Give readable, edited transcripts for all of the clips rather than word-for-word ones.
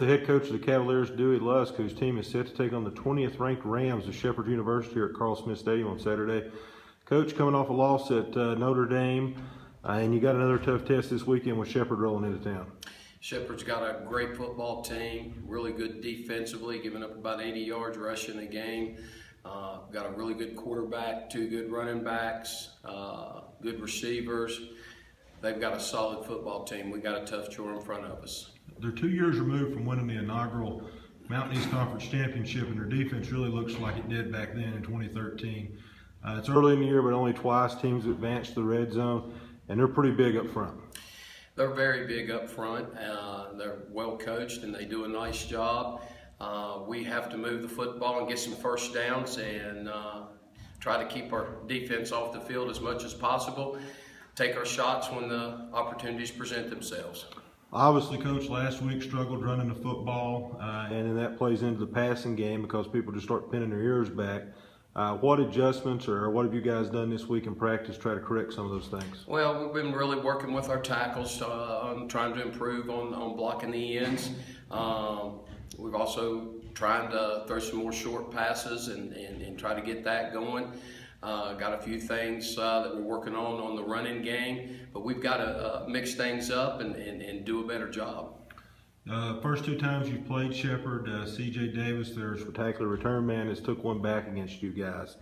the head coach of the Cavaliers, Dewey Lusk, whose team is set to take on the 20th ranked Rams of Shepherd University here at Carl Smith Stadium on Saturday. Coach, coming off a loss at Notre Dame, and you got another tough test this weekend with Shepherd rolling into town. Shepherd's got a great football team, really good defensively, giving up about 80 yards rushing a game. Got a really good quarterback, 2 good running backs, good receivers. They've got a solid football team. We got a tough chore in front of us. They're 2 years removed from winning the inaugural Mountain East Conference Championship, and their defense really looks like it did back then in 2013. It's early in the year, but only twice teams advanced to the red zone, and they're pretty big up front. They're very big up front. They're well coached, and they do a nice job. We have to move the football and get some first downs and try to keep our defense off the field as much as possible. Take our shots when the opportunities present themselves. Obviously, Coach, last week struggled running the football, and then that plays into the passing game because people just start pinning their ears back. What adjustments or what have you guys done this week in practice to try to correct some of those things? Well, we've been really working with our tackles on trying to improve on blocking the ends. We've also trying to throw some more short passes and try to get that going. Got a few things that we're working on the running game, but we've got to mix things up and do a better job. First 2 times you've played Shepherd, C.J. Davis, their spectacular return man, has took one back against you guys.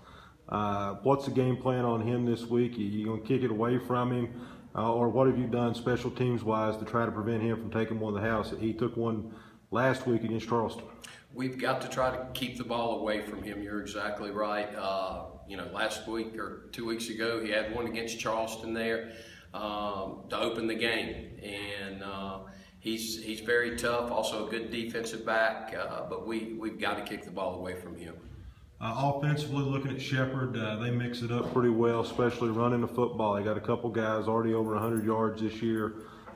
What's the game plan on him this week? Are you going to kick it away from him? Or what have you done special teams-wise to try to prevent him from taking one of the house? He took one last week against Charleston. We've got to try to keep the ball away from him. You're exactly right. Last week or 2 weeks ago, he had one against Charleston there to open the game. And he's very tough, also a good defensive back, but we've got to kick the ball away from him. Offensively, looking at Shepherd, they mix it up pretty well, especially running the football. They got a couple guys already over 100 yards this year,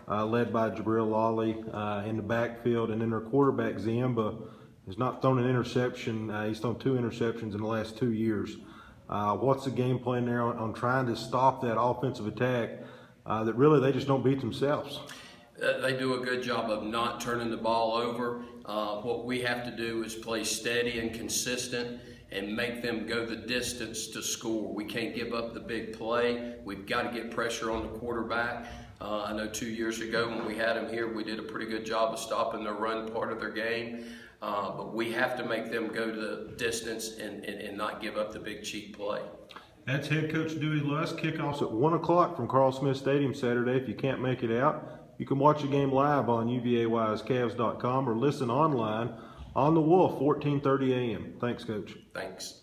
led by Jabril Lawley in the backfield, and then their quarterback, Ziemba, has not thrown an interception. He's thrown 2 interceptions in the last 2 years. What's the game plan there on trying to stop that offensive attack that really they just don't beat themselves? They do a good job of not turning the ball over. What we have to do is play steady and consistent and make them go the distance to score. We can't give up the big play. We've got to get pressure on the quarterback. I know 2 years ago when we had him here, we did a pretty good job of stopping the run part of their game. But we have to make them go to the distance and not give up the big cheap play. That's head coach Dewey Lusk. Kickoffs at 1 o'clock from Carl Smith Stadium Saturday. If you can't make it out, you can watch the game live on UVAYsCavs.com or listen online on The Wolf, 14:30 a.m. Thanks, Coach. Thanks.